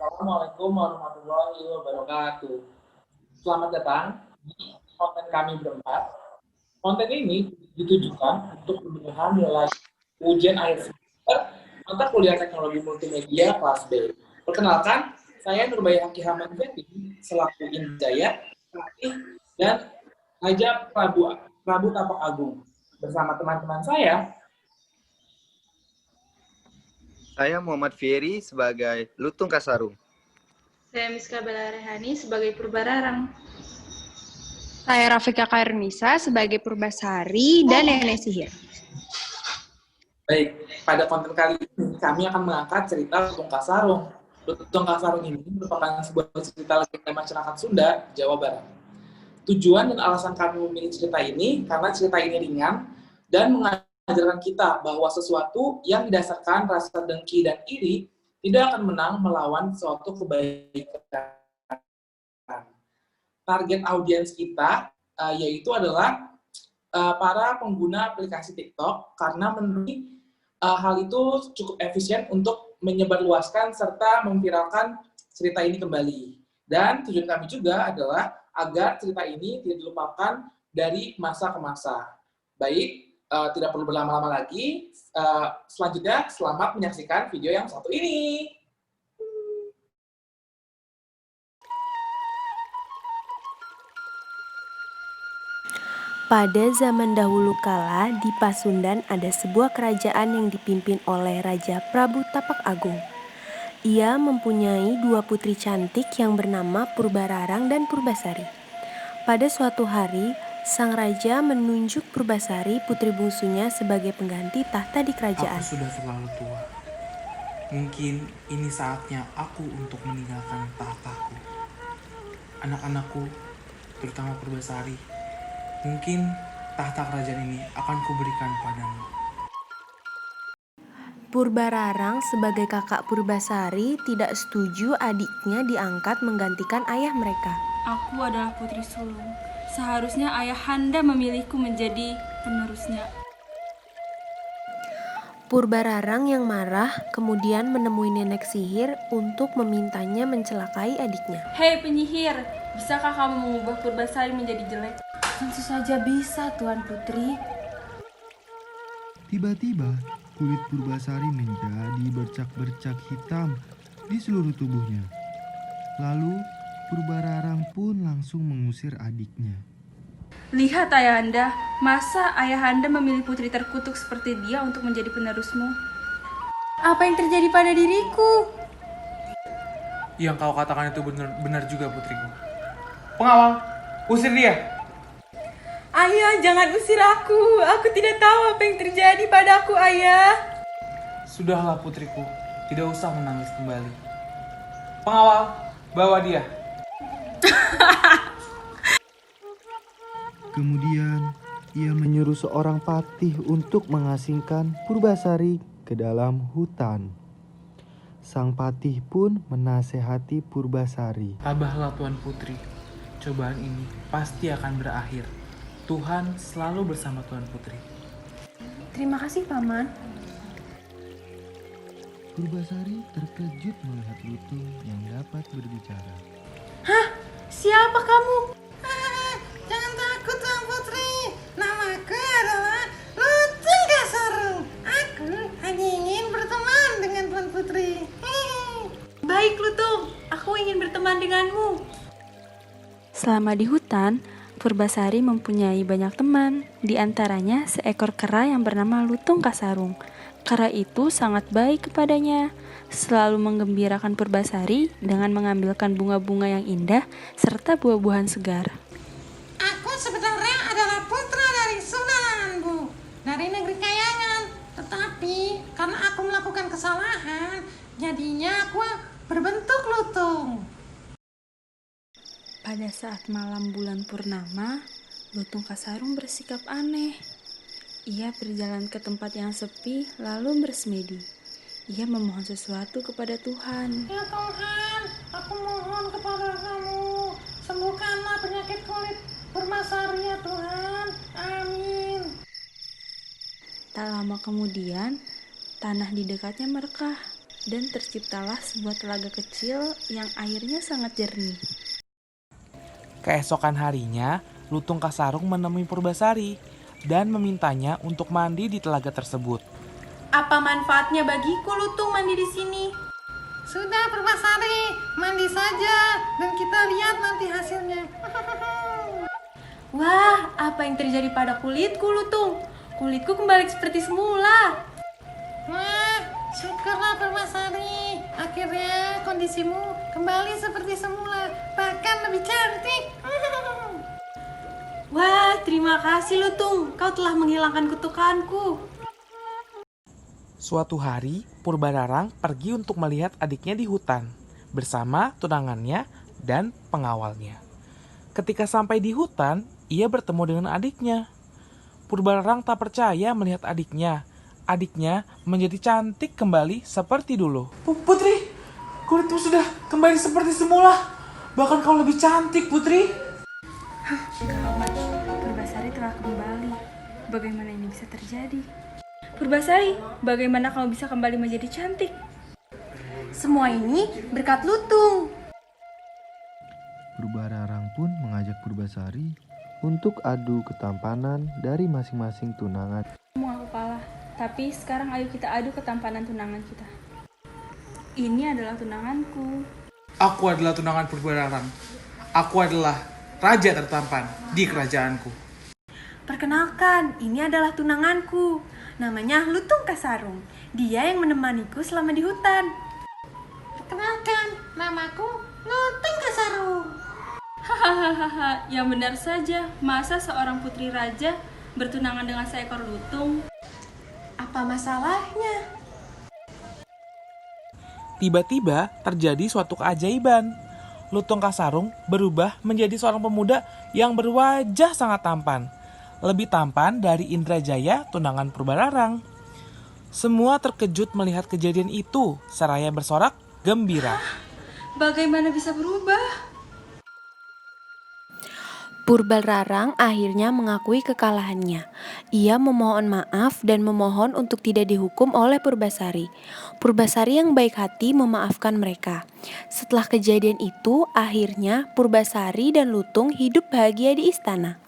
Assalamualaikum warahmatullahi wabarakatuh. Selamat datang di konten kami berempat. Konten ini ditujukan untuk pemilihan nilai ujian akhir semester mata kuliah teknologi multimedia kelas B. Perkenalkan, saya Nurbayati Hamad Fethi selaku Injaya, Ratih, dan Raja Prabu Tapak Agung. Bersama teman-teman saya, Muhammad Fieri sebagai Lutung Kasarung. Saya Miska Balarehani sebagai Purbararang. Saya Rafika Kairunisa sebagai Purbasari dan Nenek Sihir. Baik, pada konten kali ini kami akan mengangkat cerita Lutung Kasarung. Lutung Kasarung ini merupakan sebuah cerita legenda masyarakat Sunda, Jawa Barat. Tujuan dan alasan kami memilih cerita ini karena cerita ini ringan dan mengajarkan kita bahwa sesuatu yang didasarkan rasa dengki dan iri tidak akan menang melawan suatu kebaikan. Target audiens kita yaitu adalah para pengguna aplikasi TikTok karena menurut hal itu cukup efisien untuk menyebarluaskan serta memviralkan cerita ini kembali. Dan tujuan kami juga adalah agar cerita ini tidak dilupakan dari masa ke masa. Baik, tidak perlu berlama-lama lagi. Selanjutnya, selamat menyaksikan video yang satu ini. Pada zaman dahulu kala, di Pasundan ada sebuah kerajaan yang dipimpin oleh Raja Prabu Tapak Agung. Ia mempunyai dua putri cantik yang bernama Purbararang dan Purbasari. Pada suatu hari, sang raja menunjuk Purbasari, putri bungsunya, sebagai pengganti tahta di kerajaan. Aku sudah terlalu tua. Mungkin ini saatnya aku untuk meninggalkan tahtaku. Anak-anakku, terutama Purbasari, mungkin tahta kerajaan ini akan kuberikan padamu. Purbararang sebagai kakak Purbasari tidak setuju adiknya diangkat menggantikan ayah mereka. Aku adalah putri sulung. Seharusnya ayahanda memilihku menjadi penerusnya. Purbararang yang marah kemudian menemui nenek sihir untuk memintanya mencelakai adiknya. Hei penyihir, bisakah kamu mengubah Purbasari menjadi jelek? Tentu saja bisa, Tuan Putri. Tiba-tiba, kulit Purbasari menjadi bercak-bercak hitam di seluruh tubuhnya. Lalu, Purbararang pun langsung mengusir adiknya. Lihat ayahanda, masa ayahanda memilih putri terkutuk seperti dia untuk menjadi penerusmu? Apa yang terjadi pada diriku? Yang kau katakan itu benar juga, putriku. Pengawal, usir dia! Ayah, jangan usir aku. Aku tidak tahu apa yang terjadi padaku, ayah. Sudahlah, putriku. Tidak usah menangis kembali. Pengawal, bawa dia. Kemudian, ia menyuruh seorang patih untuk mengasingkan Purbasari ke dalam hutan. Sang patih pun menasehati Purbasari. Tabahlah, Tuan Putri. Cobaan ini pasti akan berakhir. Tuhan selalu bersama Tuan Putri. Terima kasih, Paman. Purbasari terkejut melihat Lutung yang dapat berbicara. Hah? Siapa kamu? Jangan takut, Tuan Putri. Namaku adalah Lutung Kasarung. Aku hanya ingin berteman dengan Tuan Putri. Baik, Lutung. Aku ingin berteman denganmu. Selama di hutan, Purbasari mempunyai banyak teman, di antaranya seekor kera yang bernama Lutung Kasarung. Kera itu sangat baik kepadanya, selalu menggembirakan Purbasari dengan mengambilkan bunga-bunga yang indah serta buah-buahan segar. Aku sebenarnya adalah putra dari Sunananbu, dari negeri Kayangan. Tetapi karena aku melakukan kesalahan, jadinya aku berbentuk lutung. Pada saat malam bulan purnama, Lutung Kasarung bersikap aneh. Ia berjalan ke tempat yang sepi lalu bersemedi. Ia memohon sesuatu kepada Tuhan. Ya Tuhan, aku mohon kepada kamu, sembuhkanlah penyakit kulit Purbasari ya Tuhan. Amin. Tak lama kemudian, tanah di dekatnya merekah. dan terciptalah sebuah telaga kecil yang airnya sangat jernih. Keesokan harinya, Lutung Kasarung menemui Purbasari dan memintanya untuk mandi di telaga tersebut. Apa manfaatnya bagiku Lutung mandi di sini? Sudah Purbasari, mandi saja dan kita lihat nanti hasilnya. Wah, apa yang terjadi pada kulitku Lutung? Kulitku kembali seperti semula. Wah, syukurlah Purbasari. Akhirnya kondisimu kembali seperti semula, bahkan lebih cantik. Wah, terima kasih Lutung. Kau telah menghilangkan kutukanku. Suatu hari, Purbararang pergi untuk melihat adiknya di hutan bersama tunangannya dan pengawalnya. Ketika sampai di hutan, ia bertemu dengan adiknya. Purbararang tak percaya melihat adiknya. Adiknya menjadi cantik kembali seperti dulu. Putri, kulitmu sudah kembali seperti semula. Bahkan kau lebih cantik, Putri. Gawat, Purbasari telah kembali. Bagaimana ini bisa terjadi? Purbasari, bagaimana kamu bisa kembali menjadi cantik? Semua ini berkat Lutung. Purbararang pun mengajak Purbasari untuk adu ketampanan dari masing-masing tunangan. Kamu aku kalah, tapi sekarang ayo kita adu ketampanan tunangan kita. Ini adalah tunanganku. Aku adalah tunangan Purbararang. Aku adalah raja tertampan di kerajaanku. Perkenalkan, ini adalah tunanganku. Namanya Lutung Kasarung. Dia yang menemaniku selama di hutan. Perkenalkan, namaku Lutung Kasarung. Hahaha, yang benar saja. Masa seorang putri raja bertunangan dengan seekor lutung? Apa masalahnya? Tiba-tiba terjadi suatu keajaiban. Lutung Kasarung berubah menjadi seorang pemuda yang berwajah sangat tampan. Lebih tampan dari Indrajaya, tunangan Purbararang. Semua terkejut melihat kejadian itu, seraya bersorak gembira. Bagaimana bisa berubah? Purbararang akhirnya mengakui kekalahannya. Ia memohon maaf dan memohon untuk tidak dihukum oleh Purbasari. Purbasari yang baik hati memaafkan mereka. Setelah kejadian itu, akhirnya Purbasari dan Lutung hidup bahagia di istana.